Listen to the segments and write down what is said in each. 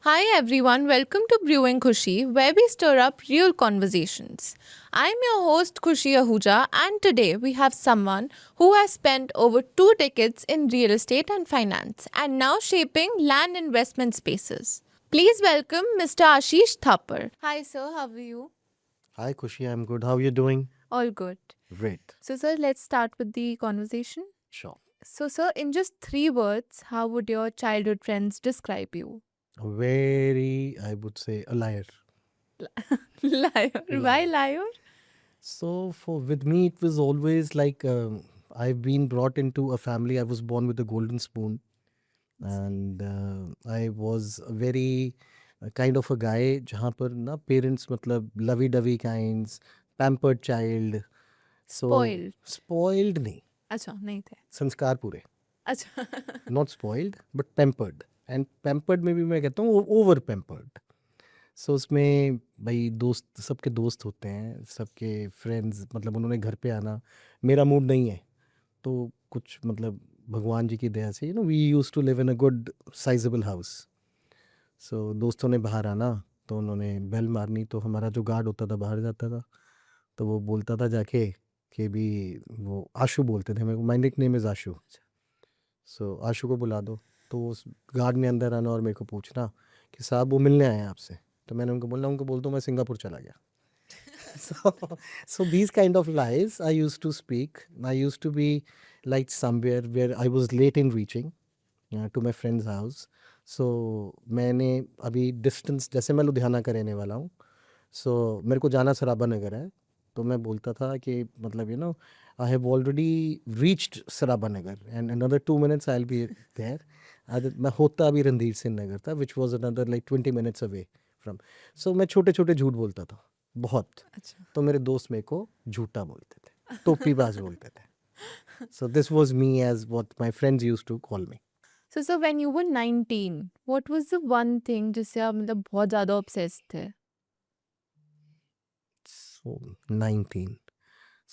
Hi everyone, welcome to Brewing Khushi, where we stir up real conversations. I'm your host Khushi Ahuja, and today we have someone who has spent over 2 decades in real estate and finance and now shaping land investment spaces. Please welcome Mr. Ashish Thapar. Hi sir, how are you? Hi, Kushi. I'm good. How are you doing? All good. Great. So sir, let's start with the conversation. Sure. So sir, in just 3 words, how would your childhood friends describe you? Very, I would say, a liar. Liar. Why Liar. liar? So, for with me, it was always like I've been brought into a family. I was born with a golden spoon, and I was a very kind of a guy जहाँ पर ना parents मतलब lovey dovey kinds, pampered child. So Spoiled. spoiled नहीं, अच्छा नहीं थे संस्कार पूरे. अच्छा Not spoiled, but pampered. And pampered में भी मैं कहता हूँ ओवर pampered. सो उसमें भाई दोस्त सबके दोस्त होते हैं, सबके फ्रेंड्स मतलब उन्होंने घर पे आना, मेरा मूड नहीं है, तो कुछ मतलब भगवान जी की दया से we used to live in a good sizable house. So दोस्तों ने बाहर आना, तो उन्होंने बेल मारनी, तो हमारा जो गार्ड होता था बाहर जाता था, तो वो बोलता था जाके कि भी वो आशु बोलते थे मेरे को, माय निक नेम इज़ आशु. सो आशु को बुला दो, तो उस गार्ड ने अंदर आना और मेरे को पूछना कि साहब वो मिलने आए हैं आपसे. तो मैंने उनको बोला, उनको बोल दो मैं सिंगापुर चला गया. so so these kind of lies I used to speak. I used to be like somewhere where I was late in reaching to my friend's house. So मैंने अभी डिस्टेंस, जैसे मैं लुधियाना का रहने वाला हूँ, सो मेरे को जाना सराबा नगर है, तो मैं बोलता था कि मतलब I have already reached Sarabha Nagar and another 2 minutes I will be there. मैं होता अभी रणधीर सिंह नगर था, which was another like 20 minutes away from. So मैं छोटे छोटे झूठ बोलता था बहुत. अच्छा तो मेरे दोस्त मेरे को झूठा बोलते थे, टोपीबाज बोलते थे. So this was me as what my friends use to call me. so sir when you were 19 what was the one thing जिससे आप मतलब बहुत ज़्यादा obsessed थे So 19.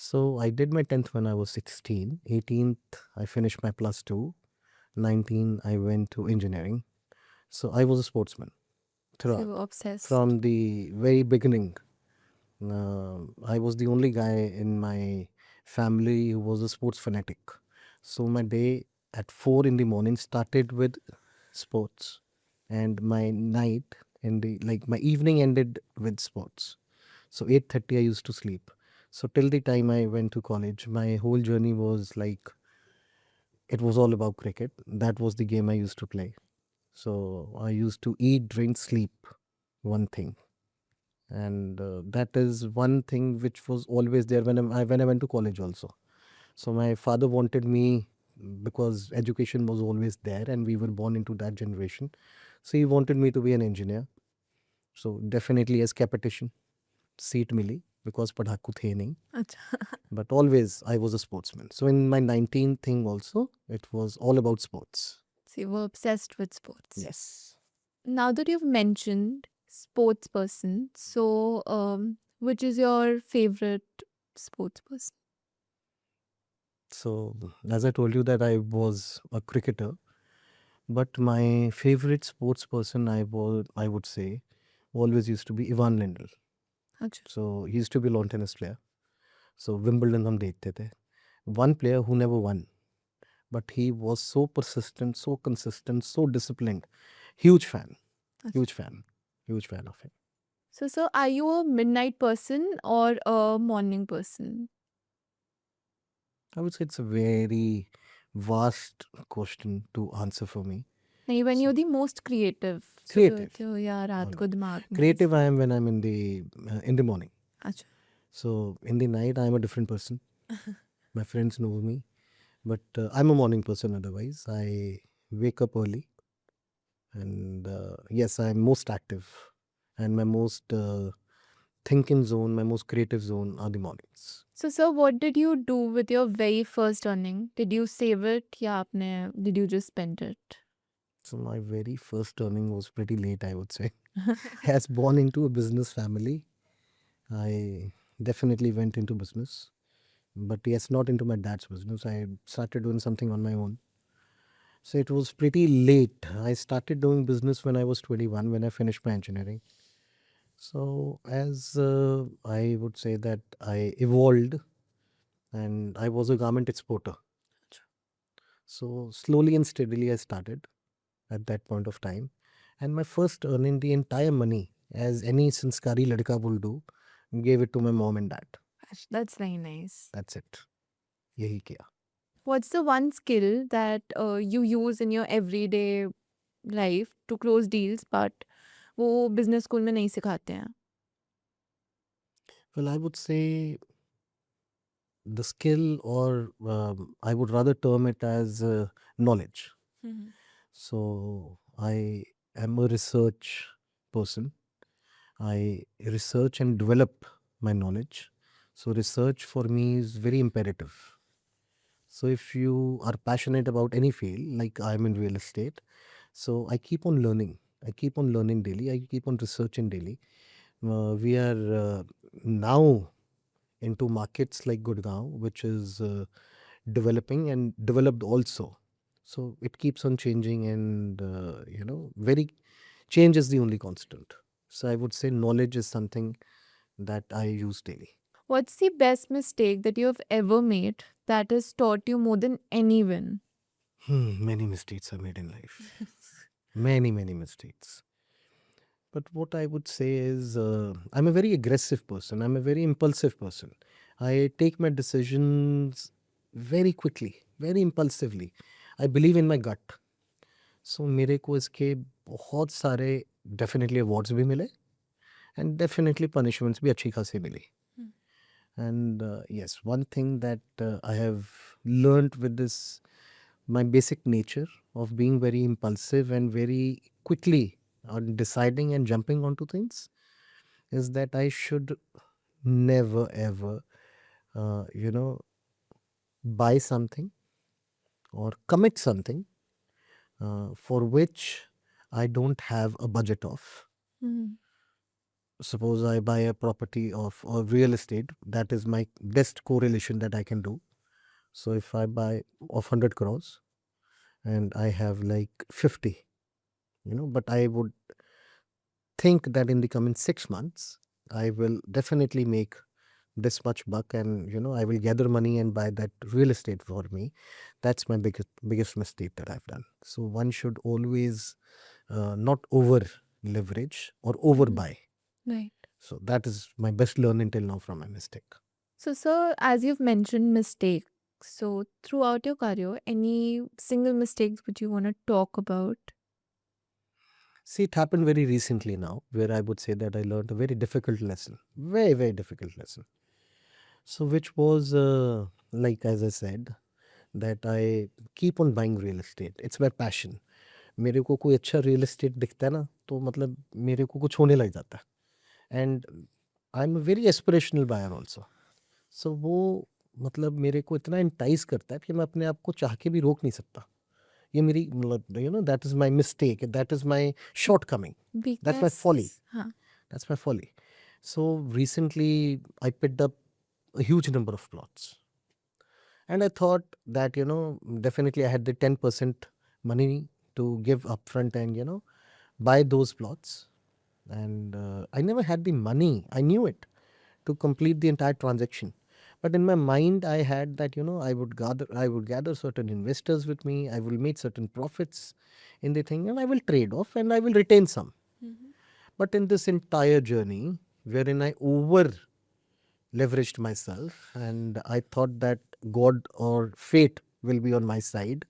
So I did my 10th when I was 16. 18th, I finished my plus two. 19, I went to engineering. So I was a sportsman so you throughout. were obsessed From the very beginning, I was the only guy in my family who was a sports fanatic. So my day at 4 in the morning started with sports, and my night in the like my evening ended with sports. So 8:30 I used to sleep. So till the time I went to college, my whole journey was like it was all about cricket. That was the game I used to play. So I used to eat, drink, sleep, one thing, and that is one thing which was always there when I went to college also. So my father wanted me because education was always there, and we were born into that generation. So he wanted me to be an engineer. So definitely as competition, seat mili because पढ़ाकू थे नहीं. अच्छा But always I was a sportsman. So in my 19th thing also, it was all about sports. so you were obsessed with sports Yes. now that you've mentioned sports person so which is your favorite sports person So as I told you that I was a cricketer, but my favorite sports person I would say always used to be Ivan Lendl. अच्छा So he used to be a lawn tennis player. So Wimbledon हम देखते थे. One player who never won, but he was so persistent, so consistent, so disciplined. Huge fan, अच्छा huge fan, huge fan of him. so sir are you a midnight person or a morning person I would say it's a very vast question to answer for me. नहीं when So, you're the most creative सुबह creative. उठते हो या रात को Alright. दिमाग में Creative I am when I'm in the morning. अच्छा So in the night I am a different person. My friends know me, but I'm a morning person. Otherwise, I wake up early, and yes, I'm most active, and my most thinking zone, my most creative zone are the mornings. So, sir, what did you do with your very first earning? Did you save it या आपने did you just spend it? So my very first earning was pretty late, I would say. As born into a business family, I definitely went into business, but yes, not into my dad's business. I started doing something on my own. So it was pretty late. I started doing business when I was 21, when I finished my engineering. So as I would say that I evolved and I was a garment exporter. So slowly and steadily I started at that point of time. And my first earning the entire money, as any sanskari ladka will do, gave it to my mom and dad. That's very nice. That's it. Yahi kiya. What's the one skill that you use in your everyday life to close deals, but वो business school में नहीं सिखाते हैं? Well, I would say the skill, or I would rather term it as knowledge. So I am a research person. I research and develop my knowledge. So research for me is very imperative. So if you are passionate about any field, like I'm in real estate, so I keep on learning. I keep on learning daily. I keep on researching daily. We are now into markets like Gurgaon, which is developing and developed also. So it keeps on changing, and very change is the only constant. So I would say knowledge is something that I use daily. What's the best mistake that you have ever made that has taught you more than any win? Many mistakes are made in life. Many mistakes. But what I would say is, I'm a very aggressive person. I'm a very impulsive person. I take my decisions very quickly, very impulsively. I believe in my gut. So मेरे को इसके बहुत सारे definitely awards भी मिले, and definitely punishments भी अच्छी खासी मिली. And yes, one thing that I have learned with this, my basic nature of being very impulsive and very quickly on deciding and jumping onto things, is that I should never ever, uh, you know, buy something or commit something for which I don't have a budget of. Suppose I buy a property of or real estate, that is my best correlation that I can do. So if I buy of 100 crores and I have like 50, but I would think that in the coming 6 months, I will definitely make this much buck, and I will gather money and buy that real estate for me. That's my biggest mistake that I've done. So one should always not over leverage or overbuy. Right. So that is my best learning till now from my mistake. So, sir, as you've mentioned mistakes, so throughout your career, any single mistakes which you want to talk about? See, it happened very recently now, where I would say that I learned a very difficult lesson, very difficult lesson. So, which was like, as I said, that I keep on buying real estate. It's my passion. मेरे को कोई अच्छा real estate दिखता है ना, तो मतलब मेरे को कुछ होने लग जाता है. And I am very aspirational buyer also. So वो मतलब मेरे को इतना इंटाइज करता है कि मैं अपने आप को चाह के भी रोक नहीं सकता. ये मेरी मतलब that is my mistake, that is my shortcoming, that's my folly. हाँ. That's my folly. So recently, I picked up a huge number of plots, and I thought that definitely I had the 10% money to give upfront and buy those plots, and I never had the money. I knew it to complete the entire transaction, but in my mind I had that I would gather certain investors with me. I will make certain profits in the thing, and I will trade off, and I will retain some. But in this entire journey, wherein I over leveraged myself and I thought that God or fate will be on my side,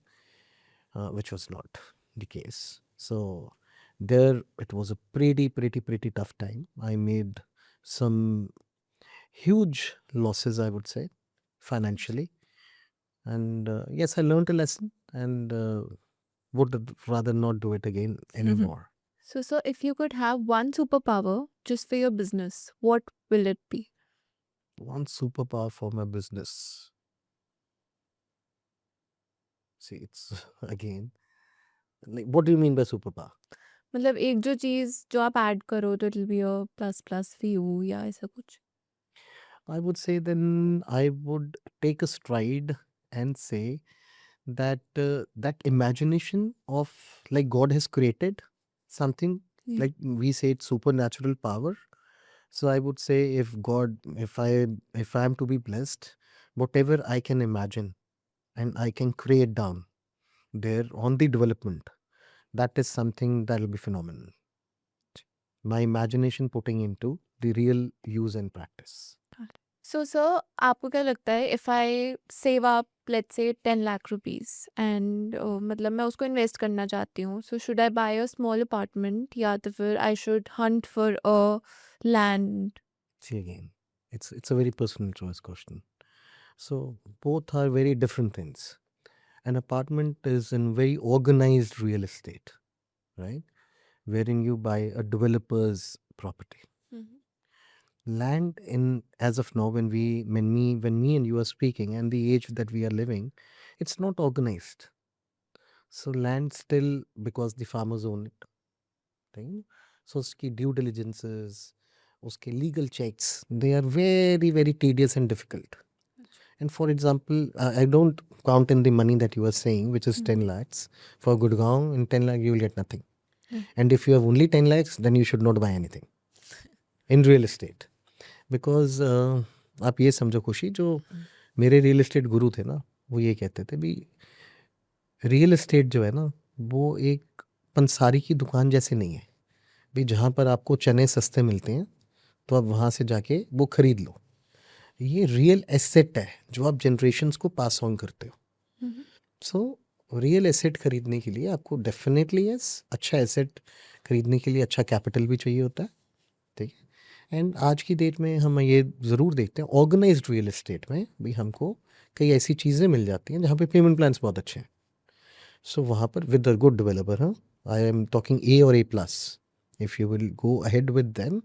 which was not the case. So there it was a pretty tough time. I made some huge losses, I would say, financially. And yes, I learned a lesson, and would rather not do it again anymore. So, sir, if you could have one superpower just for your business, what will it be? One superpower for my business. See, it's again, like, what do you mean by superpower? मतलब एक जो चीज़ जो आप add करो तो it will be a plus plus for you या ऐसा कुछ? I would say then I would take a stride and say that imagination of like God has created something, Yeah. like we say it's supernatural power. So I would say if I am to be blessed, whatever I can imagine and I can create down there on the development, that is something that will be phenomenal. My imagination putting into the real use and practice. So, sir, आपको क्या लगता है if I save up, let's say 10 lakh rupees and मतलब मैं उसको invest करना चाहती हूँ, so should I buy a small apartment या तो फिर I should hunt for a land? See again, it's a very personal choice question. So both are very different things. An apartment is in very organized real estate, right? Wherein you buy a developer's property. Land in as of now, when me and you are speaking and the age that we are living, it's not organized. So land still, because the farmers own it, right? So उसकी due diligences, उसके legal checks, they are very very tedious and difficult. And for example, I don't count in the money that you are saying, which is 10 lakhs. For Gurgaon, in 10 lakh, you will get nothing. And if you have only 10 lakhs, then you should not buy anything in real estate. Because आप ये समझो खुशी, जो मेरे real estate गुरु थे ना, वो ये कहते थे भी रियल एस्टेट जो है ना, वो एक पंसारी की दुकान जैसे नहीं है भी, जहाँ पर आपको चने सस्ते मिलते हैं तो आप वहाँ से जाके वो खरीद लो. ये रियल एसेट है जो आप जनरेशन्स को पास ऑन करते हो. सो रियल एसेट खरीदने के लिए आपको डेफिनेटली अच्छा एसेट खरीदने के लिए अच्छा कैपिटल भी चाहिए होता है, ठीक है. एंड आज की डेट में हम ये ज़रूर देखते हैं ऑर्गेनाइज्ड रियल एस्टेट में भी हमको कई ऐसी चीज़ें मिल जाती हैं जहाँ पे पेमेंट प्लान्स बहुत अच्छे हैं. सो वहाँ पर विद अ गुड डेवलपर, हाँ, आई एम टॉकिंग ए और A+, if you will go ahead with them,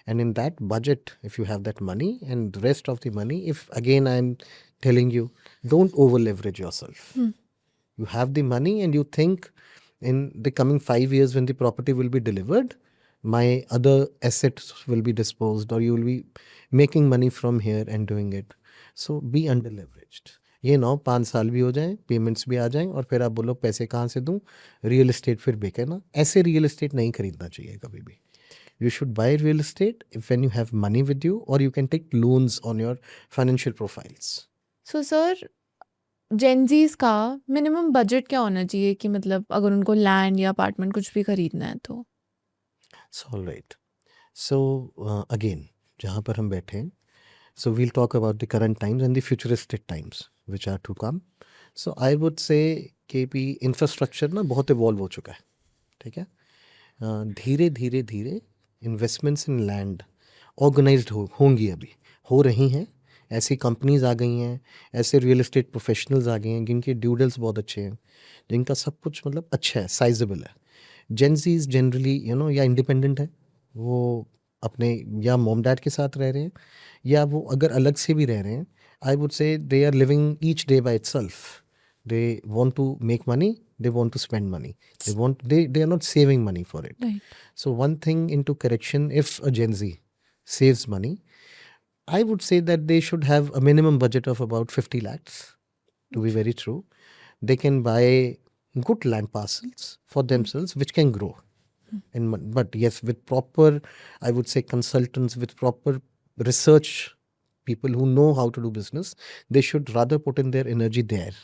and in that budget, if you have that money and the rest of the money, if again I'm telling you, don't over leverage yourself. You have the money and you think in the coming 5 years when the property will be delivered, my other assets will be disposed, or you will be making money from here and doing it. So be under leveraged. ये ना 5 साल भी हो जाएं, payments भी आ जाएं और फिर आप बोलो पैसे कहाँ से दूं, रियल एस्टेट फिर बिके ना. ऐसे रियल एस्टेट नहीं खरीदना चाहिए कभी भी. You should buy real estate if when you have money with you, or you can take loans on your financial profiles. So, sir, Gen Zs का मिनिमम बजट क्या होना चाहिए कि मतलब अगर उनको लैंड या अपार्टमेंट कुछ भी खरीदना है तो? It's all right. So again, जहाँ पर हम बैठे हैं, so we'll talk about the current times and the futuristic times which are to come. So I would say कि भी इंफ्रास्ट्रक्चर ना बहुत इवॉल्व हो चुका है, ठीक है. धीरे धीरे धीरे इन्वेस्टमेंट्स इन लैंड ऑर्गेनाइज्ड होंगी, अभी हो रही हैं. ऐसी कंपनीज आ गई हैं, ऐसे रियल एस्टेट प्रोफेशनल्स आ गए हैं जिनके ड्यू डिल्स बहुत अच्छे हैं, जिनका सब कुछ मतलब अच्छा है, साइजेबल है. जेनजीज जनरली या इंडिपेंडेंट है, वो अपने या मॉम डैड के साथ रह रहे हैं, या वो अगर अलग से भी रह रहे हैं, I would say they are living each day by itself. They want to make money, they want to spend money, they are not saving money for it. Right. So one thing into correction, if a Gen Z saves money, I would say that they should have a minimum budget of about 50 lakhs, to be very true. They can buy good land parcels for themselves which can grow. But yes, with proper, I would say, consultants, with proper research people who know how to do business, they should rather put in their energy there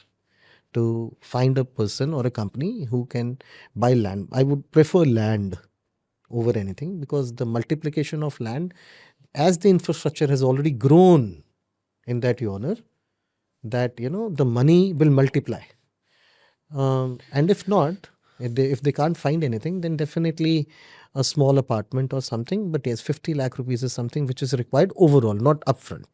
to find a person or a company who can buy land. I would prefer land over anything, because the multiplication of land, as the infrastructure has already grown in that honor, that the money will multiply. And if not, if they can't find anything, then definitely a small apartment or something. But yes, 50 lakh rupees is something which is required overall, not upfront.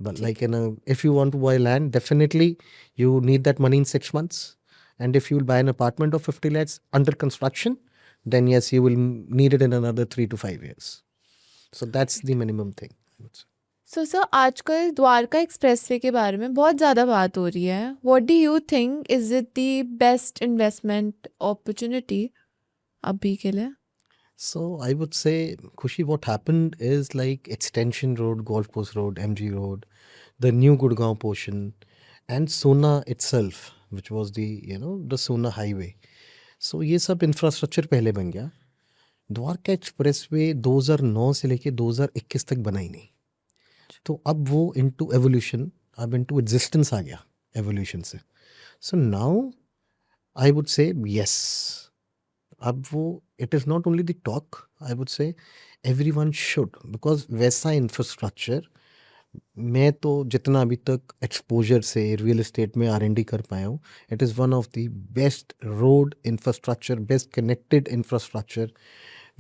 But like if you want to buy land, definitely you need that money in 6 months. And if you will buy an apartment of 50 lakhs under construction, then yes, you will need it in another 3 to 5 years. So that's the minimum thing, I would say. So sir, आजकल Dwarka expressway के बारे में बहुत ज़्यादा बात हो रही है. What do you think, is it the best investment opportunity अभी के लिए? So I would say, Khushi, what happened is like Extension Road, Golf Course Road, MG Road, the new Gurgaon portion, and Sona itself, which was the सोना highway. सो ये सब infrastructure पहले बन गया. Dwarka express way 2009 से लेके 2021 तक बना ही नहीं. तो अब वो इनटू एवोल्यूशन, अब इनटू एग्जिस्टेंस आ गया एवोल्यूशन से. सो नाउ आई वुड से यस, अब वो it is not only the talk, I would से एवरीवन शुड, बिकॉज वैसा इंफ्रास्ट्रक्चर मैं तो जितना अभी तक एक्सपोजर से रियल एस्टेट में R&D कर पाया हूँ, it is one of the best road infrastructure, best connected infrastructure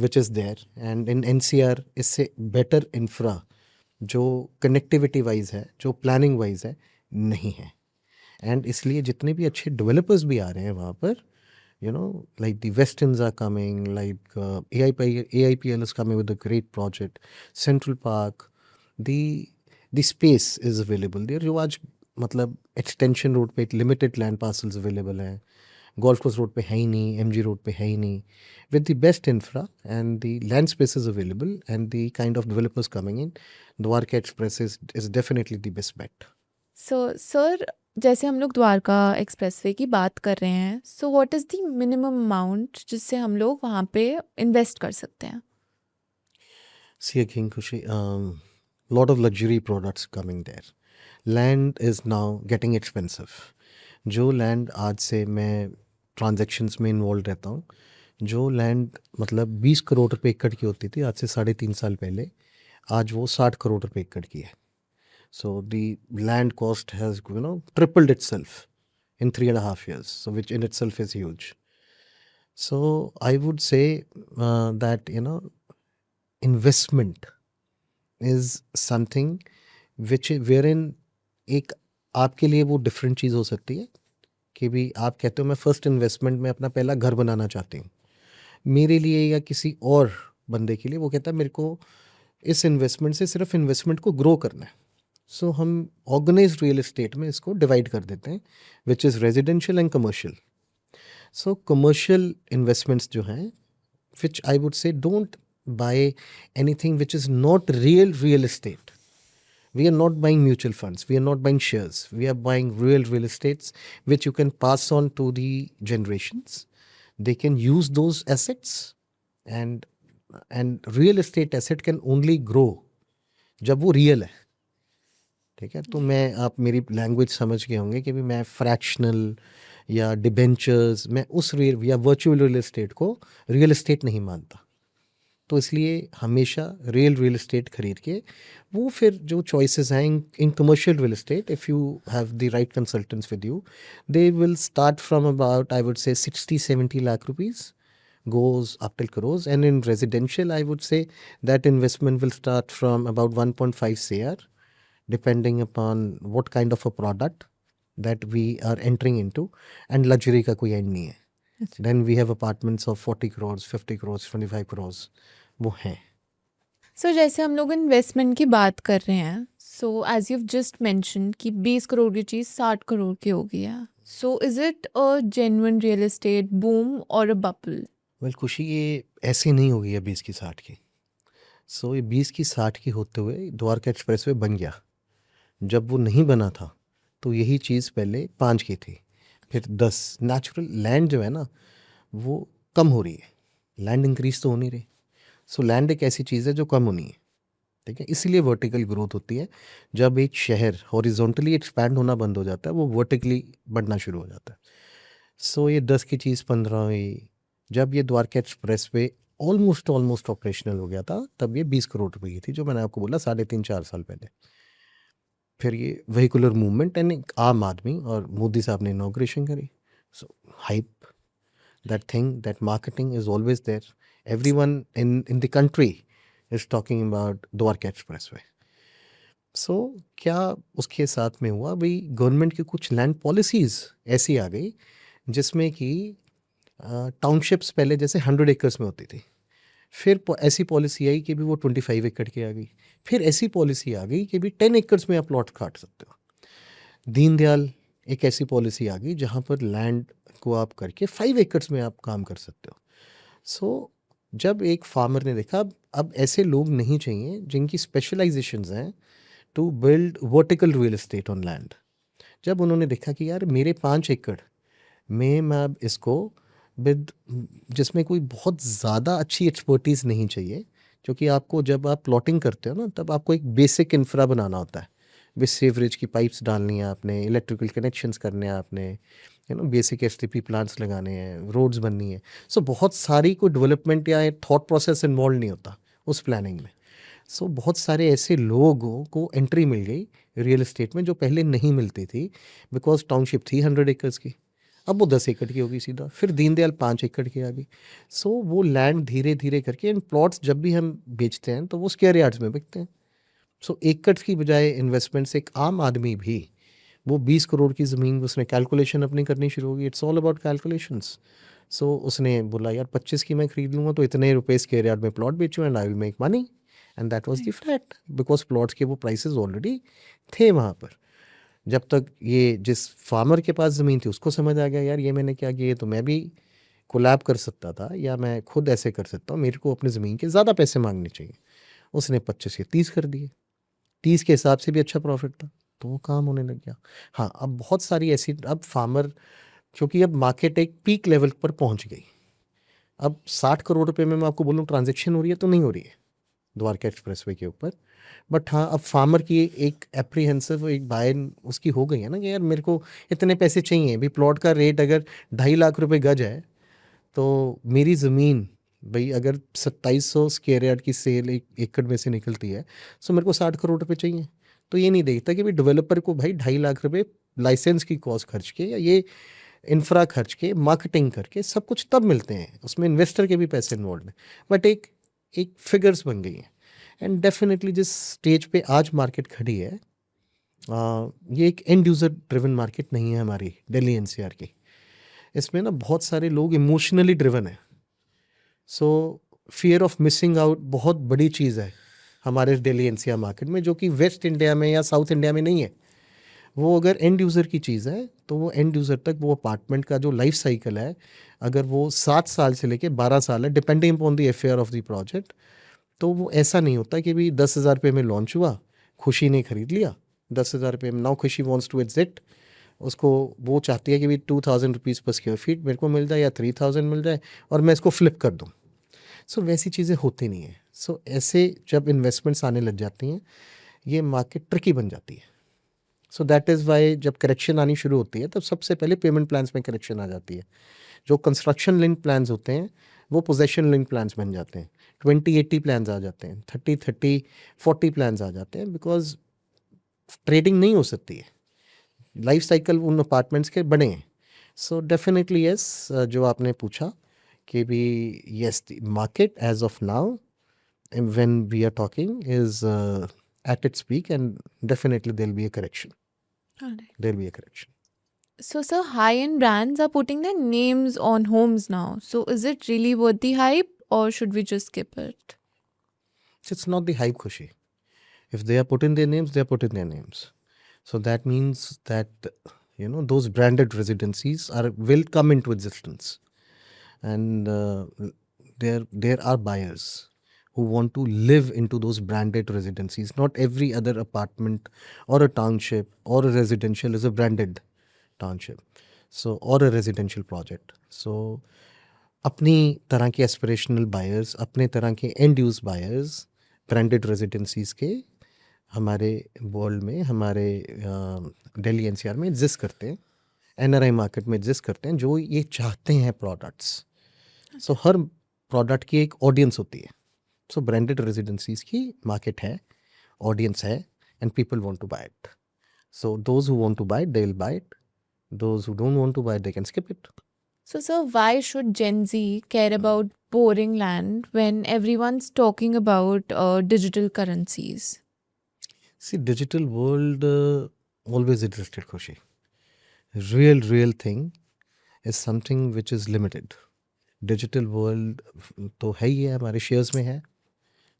which is there. And in NCR इससे बेटर इंफ्रा जो कनेक्टिविटी वाइज है, जो प्लानिंग वाइज है, नहीं है. एंड इसलिए जितने भी अच्छे डेवलपर्स भी आ रहे हैं वहाँ पर, like the Westins are coming, like AIPL is coming with a great project, Central Park, the space is available there. जो आज मतलब एक्सटेंशन रोड पे लिमिटेड लैंड पार्सल्स अवेलेबल हैं, गोल्फ कोर्स रोड पे है ही नहीं, MG रोड पे है ही नहीं, with the best infra and the land spaces available and the kind of developers coming in, Dwarka Express is definitely the best bet. So sir, जैसे हम लोग द्वारका एक्सप्रेसवे की बात कर रहे हैं, so what is the minimum amount जिससे हम लोग वहाँ पे इन्वेस्ट कर सकते हैं? See again, Kushi, lot of luxury products coming there. Land is now getting expensive. जो लैंड आज से मैं ट्रांजैक्शंस में इन्वॉल्व रहता हूँ, जो लैंड मतलब 20 करोड़ रुपए एकड़ की होती थी आज से 3.5 साल पहले, आज वो 60 करोड़ रुपए एकड़ की है. So the land cost has tripled itself in 3.5 years, so which in itself is huge. So I would say that investment is something which wherein एक आपके लिए वो डिफरेंट चीज़ हो सकती है कि भी आप कहते हो मैं फर्स्ट इन्वेस्टमेंट में अपना पहला घर बनाना चाहती हूँ. मेरे लिए या किसी और बंदे के लिए वो कहता है मेरे को इस इन्वेस्टमेंट से सिर्फ इन्वेस्टमेंट को ग्रो करना है. सो हम ऑर्गेनाइज्ड रियल एस्टेट में इसको डिवाइड कर देते हैं, which is residential and commercial. So commercial investments जो हैं, which I would say don't buy anything which is not real estate. We are not buying mutual funds, we are not buying shares, we are buying real estates which you can pass on to the generations. They can use those assets, and real estate asset can only grow जब वो real है. ठीक है, तो मैं, आप मेरी language समझ गए होंगे कि भी मैं फ्रैक्शनल या डिबेंचर्स, मैं उस रियल या वर्चुअल रियल एस्टेट को रियल एस्टेट नहीं मानता. तो इसलिए हमेशा रियल एस्टेट खरीद के वो फिर जो चॉइसेस हैं in commercial real estate, if you have the right consultants with you, they will start from about I would से 60-70 lakh rupees goes up till crores. And in residential, I would say that investment will start from about 1.5 CR, depending upon what kind of a product that we are entering into. And luxury का कोई end नहीं है. Then we have apartments of 40 crores, 50 crores, 25 crores. वो हैं. सो जैसे हम लोग investment की बात कर रहे हैं, so as you just mention कि 20 करोड़ की चीज़ 60 करोड़ की हो गई है, so is it a genuine real estate boom और अ बबल? वेल खुशी, ये ऐसे नहीं हो गई है 20 की 60 की. सो ये 20 की 60 की होते हुए द्वारका एक्सप्रेसवे बन गया. जब वो नहीं बना था तो यही चीज़ पहले 5 की थी, फिर 10. नेचुरल लैंड जो है ना वो कम हो रही है, लैंड इंक्रीज तो हो नहीं रही. सो लैंड एक ऐसी चीज़ है जो कम होनी है. ठीक है, इसीलिए वर्टिकल ग्रोथ होती है. जब एक शहर हॉरिजॉन्टली एक्सपैंड होना बंद हो जाता है, वो वर्टिकली बढ़ना शुरू हो जाता है. सो ये 10 की चीज़ 15 हुई. जब ये द्वारका एक्सप्रेस पे ऑलमोस्ट ऑपरेशनल हो गया था, तब ये 20 करोड़ रुपए की थी, जो मैंने आपको बोला 3.5-4 साल पहले. फिर ये वेहिकुलर मूवमेंट एंड एक आम आदमी और मोदी साहब ने इनॉग्रेशन करी. सो hype, that thing, that marketing is always there. Everyone in the country is talking about Dwarka Expressway. So क्या उसके साथ में हुआ भाई, गवर्नमेंट की कुछ लैंड पॉलिसीज़ ऐसी आ गई जिसमें कि टाउनशिप्स पहले जैसे 100 एकर्स में होती थी, फिर ऐसी पॉलिसी आई कि भी वो 25 एकड़ की आ गई. फिर ऐसी पॉलिसी आ गई कि भी 10 एकर्स में आप प्लॉट काट सकते हो. दीनदयाल एक ऐसी पॉलिसी आ गई जहाँ पर लैंड को आप करके 5 एकर्स में आप काम कर सकते हो. सो जब एक फार्मर ने देखा अब ऐसे लोग नहीं चाहिए जिनकी स्पेशलाइजेशंस हैं to build vertical real estate on land, जब उन्होंने देखा कि यार मेरे 5 एकड़ में मैं अब इसको विद जिसमें कोई बहुत ज़्यादा अच्छी एक्सपर्टीज़ नहीं चाहिए, क्योंकि आपको जब आप प्लॉटिंग करते हो ना तब आपको एक बेसिक इंफ्रा बनाना होता है। विद सीवरेज की पाइप्स डालनी है आपने, इलेक्ट्रिकल कनेक्शंस करने हैं आपने, बेसिक एसटीपी प्लांट्स लगाने हैं, रोड्स बननी है। सो बहुत सारी कोई डेवलपमेंट या थॉट प्रोसेस इन्वॉल्व नहीं होता उस प्लानिंग में। सो बहुत सारे ऐसे लोगों को एंट्री मिल गई रियल एस्टेट में जो पहले नहीं मिलती थी, बिकॉज टाउनशिप थी 100 एकर्स की, अब वो 10 एकड़ की होगी सीधा। फिर दीनदयाल 5 एकड़ की आ गई। सो वो लैंड धीरे धीरे करके इन प्लॉट्स जब भी हम बेचते हैं तो वो स्क्वायर यार्ड्स में बिकते हैं। सो एकड़ की बजाय इन्वेस्टमेंट से एक आम आदमी भी वो 20 करोड़ की ज़मीन उसने कैलकुलेशन अपनी करनी शुरू होगी। It's all about calculations. So उसने बोला यार 25 की मैं खरीद लूँगा तो इतने रुपए स्क्वायर यार्ड में प्लॉट बेचूँ and I will make money. And that was the fact, because plots के वो प्राइसेस ऑलरेडी थे वहाँ पर। जब तक ये जिस फार्मर के पास ज़मीन थी उसको समझ आ गया यार ये मैंने क्या किया, तो मैं भी कोलैब कर सकता था या मैं खुद ऐसे कर सकता हूँ, मेरे को अपनी ज़मीन के ज़्यादा पैसे मांगने चाहिए। उसने 25 के 30 कर दिए, 30 के हिसाब से भी अच्छा प्रॉफिट था, तो वो काम होने लग गया। हाँ, अब बहुत सारी ऐसी अब फार्मर, क्योंकि अब मार्केट एक पीक लेवल पर पहुंच गई। अब 60 करोड़ रुपए में मैं आपको बोलूँ ट्रांजैक्शन हो रही है तो नहीं हो रही है द्वारका एक्सप्रेसवे के ऊपर। बट हाँ, अब फार्मर की एक एप्रीहेंसिव एक बाय उसकी हो गई है ना कि यार मेरे को इतने पैसे चाहिए। भी प्लॉट का रेट अगर 2.5 लाख रुपए गज है तो मेरी ज़मीन भाई अगर 2700 स्क्वायर यार्ड की सेल एक एकड़ में से निकलती है, सो मेरे को 60 करोड़ रुपए चाहिए। तो ये नहीं देखता कि भाई डेवलपर को भाई 2.5 लाख रुपए लाइसेंस की कॉस्ट खर्च के या ये इंफ्रा खर्च के मार्केटिंग करके सब कुछ तब मिलते हैं, उसमें इन्वेस्टर के भी पैसे इन्वॉल्व हैं। बट एक एक फिगर्स बन गई हैं। एंड डेफिनेटली जिस स्टेज पे आज मार्केट खड़ी है, ये एक एंड यूज़र ड्रिवन मार्केट नहीं है हमारी दिल्ली एनसीआर की। इसमें ना बहुत सारे लोग इमोशनली ड्रिवन है। सो फियर ऑफ मिसिंग आउट बहुत बड़ी चीज़ है हमारे दिल्ली एनसीआर मार्केट में, जो कि वेस्ट इंडिया में या साउथ इंडिया में नहीं है। वो अगर एंड यूज़र की चीज़ है तो वो एंड यूज़र तक वो अपार्टमेंट का जो लाइफ साइकिल है, अगर वो 7 साल से लेके 12 साल है, depending upon the affair of the project, तो वो ऐसा नहीं होता कि भाई 10,000 रुपये में लॉन्च हुआ, खुशी ने खरीद लिया 10,000 रुपये में, नाउ खुशी वॉन्ट्स टू एग्जिट। उसको वो चाहती है कि भाई 2,000 रुपीज़ पर स्क्वायर फीट मेरे को मिल जाए या 3,000 मिल जाए और मैं इसको फ्लिप कर दूँ। सो वैसी चीज़ें होती नहीं हैं। सो ऐसे जब इन्वेस्टमेंट्स आने लग जाती हैं, ये मार्केट ट्रिकी बन जाती है। सो दैट इज़ वाई जब करेक्शन आनी शुरू होती है तब सबसे पहले पेमेंट प्लान्स में करेक्शन आ जाती है। जो कंस्ट्रक्शन लिंक प्लान्स होते हैं वो पोजेशन लिंक प्लान्स बन जाते हैं, 20-80 प्लान्स आ जाते हैं, 30-30-40 प्लान्स आ जाते हैं, बिकॉज ट्रेडिंग नहीं हो सकती है, लाइफ साइकिल उन अपार्टमेंट्स के बने हैं। सो डेफिनेटली यस, जो आपने पूछा कि भी yes the market as of now when we are talking is at its peak, and definitely there'll be a correction. All right. There'll be a correction. So, sir, high-end brands are putting their names on homes now. So, is it really worth the hype, or should we just skip it? It's not the hype, Khushi. If they are putting their names, they are putting their names. So that means that those branded residencies will come into existence, and there are buyers who want to live into those branded residencies. Not every other apartment or a township or a residential is a branded township, so or a residential project. So अपनी तरह के aspirational buyers, अपने तरह के and use buyers branded रेजिडेंसीज के हमारे world में, हमारे दिल्ली एनसीआर में एग्जिस्ट करते हैं, एनआरआई मार्केट में एग्जिस्ट करते हैं, जो ये चाहते हैं प्रोडक्ट्स। सो हर प्रोडक्ट की एक ऑडियंस होती है। सो ब्रांडेड रेजिडेंसीज की मार्केट है, ऑडियंस है, and people want to buy it. So those who want to buy it they will buy it, those who don't want to buy they can skip it. So, sir, why should Gen Z care about boring land when everyone's talking about digital currencies? See, digital world always existed, Khushi. Real thing is something which is limited. Digital world तो है ही है, हमारे shares में है,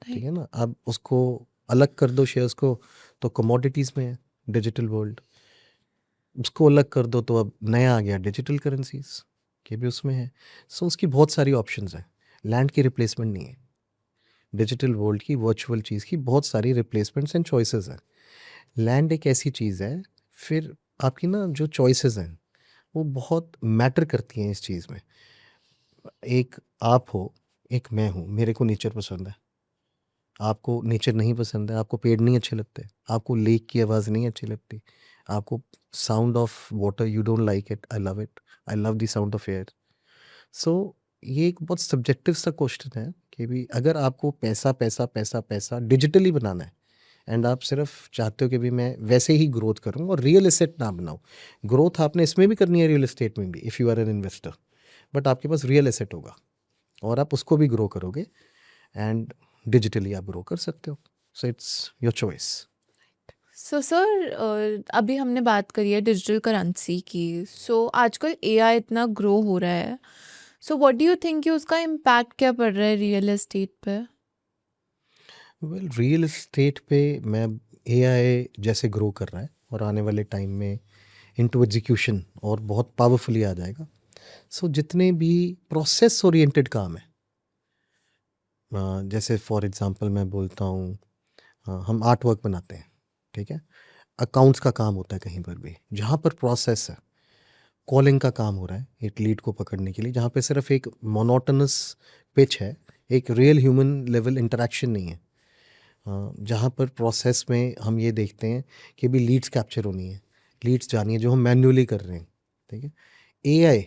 ठीक है ना। अब उसको अलग कर दो शेयर्स को तो कमोडिटीज़ में है डिजिटल वर्ल्ड, उसको अलग कर दो तो अब नया आ गया डिजिटल करेंसीज के भी उसमें है। सो उसकी बहुत सारी ऑप्शंस हैं। लैंड की रिप्लेसमेंट नहीं है, डिजिटल वर्ल्ड की वर्चुअल चीज़ की बहुत सारी रिप्लेसमेंट्स एंड चॉइसेस हैं। लैंड एक ऐसी चीज़ है, फिर आपकी ना जो चॉइसेस हैं वो बहुत मैटर करती हैं इस चीज़ में। एक आप हो, एक मैं हूँ, मेरे को नेचर पसंद है, आपको नेचर नहीं पसंद है, आपको पेड़ नहीं अच्छे लगते, आपको लेक की आवाज़ नहीं अच्छी लगती, आपको sound of water you don't like it, I love it, I love the sound of air. So ये एक बहुत सब्जेक्टिव सा क्वेश्चन है कि भी अगर आपको पैसा पैसा पैसा पैसा डिजिटली बनाना है एंड आप सिर्फ चाहते हो कि भी मैं वैसे ही ग्रोथ करूं और रियल एसेट ना बनाऊं। ग्रोथ आपने इसमें भी करनी है, रियल एस्टेट में भी, if you are an investor, but आपके पास रियल एसेट होगा और आप उसको भी ग्रो करोगे एंड डिजिटली आप ग्रो कर सकते हो। So it's your choice. So sir, अभी हमने बात करी है डिजिटल करेंसी की। सो आजकल एआई इतना ग्रो हो रहा है, so what do you think कि उसका इम्पैक्ट क्या पड़ रहा है रियल एस्टेट पे? वेल, रियल एस्टेट पे मैं एआई जैसे ग्रो कर रहा है और आने वाले टाइम में इनटू एग्जीक्यूशन और बहुत पावरफुली आ जाएगा। सो जितने भी प्रोसेस ओरिएंटेड काम है, जैसे फॉर एग्जांपल मैं बोलता हूँ, हम आर्ट वर्क बनाते हैं, ठीक है, अकाउंट्स का काम होता है कहीं पर भी जहाँ पर प्रोसेस है, कॉलिंग का काम हो रहा है एक लीड को पकड़ने के लिए जहाँ पे सिर्फ एक मोनोटोनस पिच है, एक रियल ह्यूमन लेवल इंटरेक्शन नहीं है। जहाँ पर प्रोसेस में हम ये देखते हैं कि भी लीड्स कैप्चर होनी है, लीड्स जानी है जो हम मैन्युअली कर रहे हैं, ठीक है। AI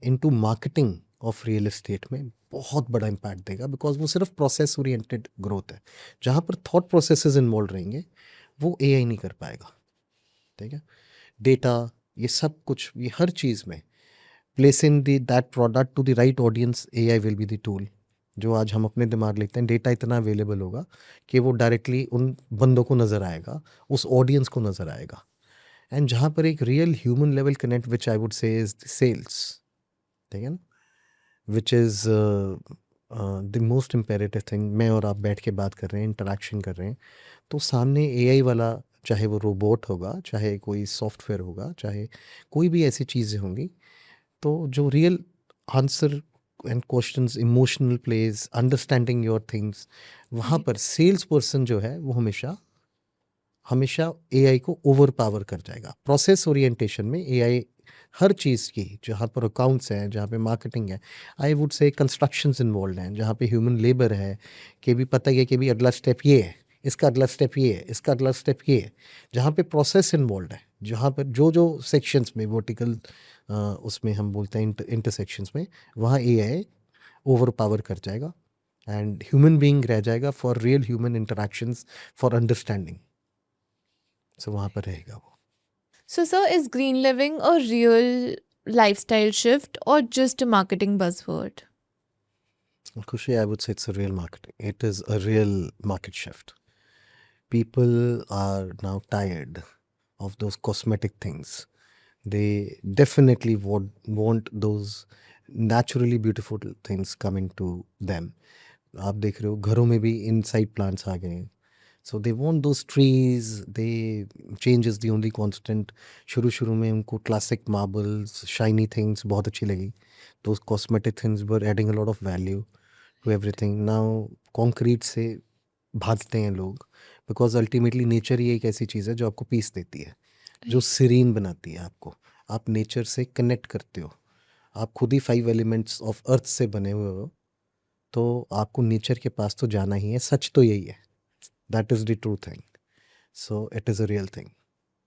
into marketing of real estate में बहुत बड़ा इम्पैक्ट देगा बिकॉज वो सिर्फ प्रोसेस ओरिएंटेड ग्रोथ है। जहाँ पर थॉट प्रोसेसेस इन्वॉल्व रहेंगे वो एआई नहीं कर पाएगा, ठीक है। डेटा, ये सब कुछ, ये हर चीज़ में placing the that product to the right audience, AI will be the tool. जो आज हम अपने दिमाग लेते हैं, डेटा इतना अवेलेबल होगा कि वो डायरेक्टली उन बंदों को नज़र आएगा, उस ऑडियंस को नज़र आएगा। एंड जहाँ पर एक real human level connect which I would say is the sales, ठीक है ना, which is the most imperative thing. मैं और आप बैठ के बात कर रहे हैं, इंटरेक्शन कर रहे हैं, तो सामने एआई वाला, चाहे वो रोबोट होगा, चाहे कोई सॉफ्टवेयर होगा, चाहे कोई भी ऐसी चीज़ें होंगी, तो जो real answer and questions, emotional plays, understanding your things, वहाँ पर सेल्स पर्सन जो है वो हमेशा हमेशा एआई को ओवर पावर कर जाएगा। प्रोसेस ओरिएंटेशन में एआई हर चीज़ की, जहाँ पर अकाउंट्स हैं, जहाँ पे मार्केटिंग है, आई वुड से कंस्ट्रक्शंस इन्वॉल्व हैं, जहाँ पे ह्यूमन लेबर है, कि भी पता ही है कि भी अगला स्टेप ये है, इसका अगला स्टेप ये है, इसका अगला स्टेप ये है, जहाँ पे प्रोसेस इन्वॉल्व है, जहाँ पर जो जो सेक्शंस में वर्टिकल, उसमें हम बोलते हैं इंटरसेक्शंस में, वहाँ एआई ओवर पावर कर जाएगा एंड ह्यूमन बीइंग रह जाएगा for real human interactions, for understanding. So वहाँ पर रहेगा वो। So sir, is green living a real lifestyle shift or just a marketing buzzword? Kushi, I would say it's a real market. It is a real market shift. People are now tired of those cosmetic things. They definitely want those naturally beautiful things coming to them. आप देख रहे हो घरों में भी inside plants आ गए हैं, so they want those trees, the change is the only constant. शुरू में उनको क्लासिक मार्बल्स, शाइनी थिंग्स बहुत अच्छी लगी, those cosmetic things were adding a lot of value to everything. Now concrete से भागते हैं लोग बिकॉज अल्टीमेटली नेचर ही एक ऐसी चीज़ है जो आपको पीस देती है, जो सीरीन बनाती है आपको। आप नेचर से कनेक्ट करते हो, आप खुद ही 5 एलिमेंट्स ऑफ अर्थ से बने हुए हो, तो आपको नेचर के पास तो जाना ही है। सच तो यही है, that is the true thing. So it is a real thing,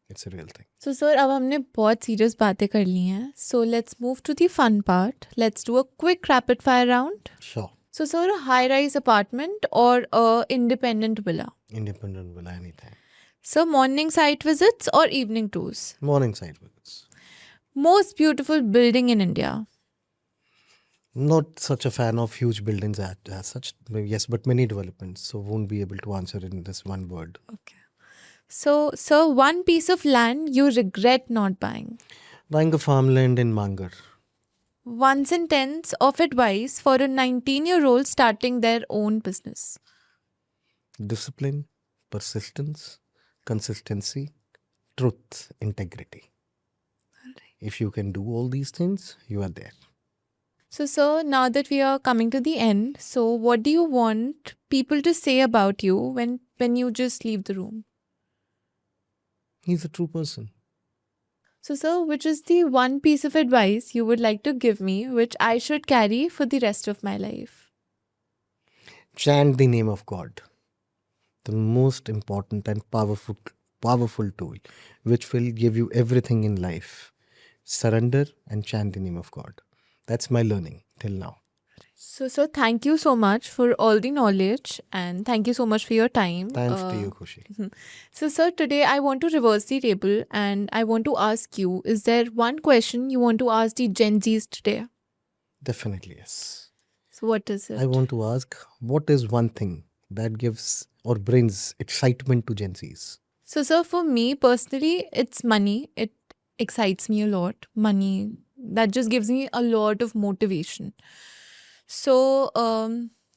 it's a real thing. So sir, अब हमने बहुत सीरियस बातें कर ली हैं. So let's move to the fun part. Let's do a quick rapid fire round. Sure. So sir, a high-rise apartment or a independent villa? Independent will anything. So morning site visits or evening tours? Morning side visits. Most beautiful building in India? Not such a fan of huge buildings as such. Yes, but many developments, so won't be able to answer in this one word. Okay. So sir, one piece of land you regret not buying? Buying a farmland in Mangar. One sentence of advice for a 19-year-old starting their own business. Discipline, persistence, consistency, truth, integrity. If you can do all these things, you are there. So, sir, now that we are coming to the end, so what do you want people to say about you when you just leave the room? He's a true person. So, sir, which is the one piece of advice you would like to give me which I should carry for the rest of my life? Chant the name of God, the most important and powerful tool, which will give you everything in life. Surrender and chant the name of God. That's my learning till now. So, sir, thank you so much for all the knowledge and thank you so much for your time. Thanks to you, Khushi. So, sir, today I want to reverse the table and I want to ask you, is there one question you want to ask the Gen Zs today? Definitely, yes. So, what is it? I want to ask, what is one thing that gives or brings excitement to Gen Zs? So, sir, for me personally, it's money. It excites me a lot. Money, that just gives me a lot of motivation. So,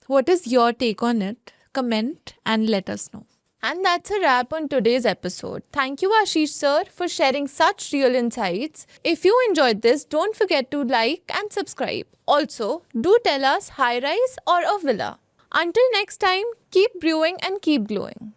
what is your take on it? Comment and let us know. And that's a wrap on today's episode. Thank you, Ashish sir, for sharing such real insights. If you enjoyed this, don't forget to like and subscribe. Also, do tell us high rise or a villa. Until next time, keep brewing and keep glowing.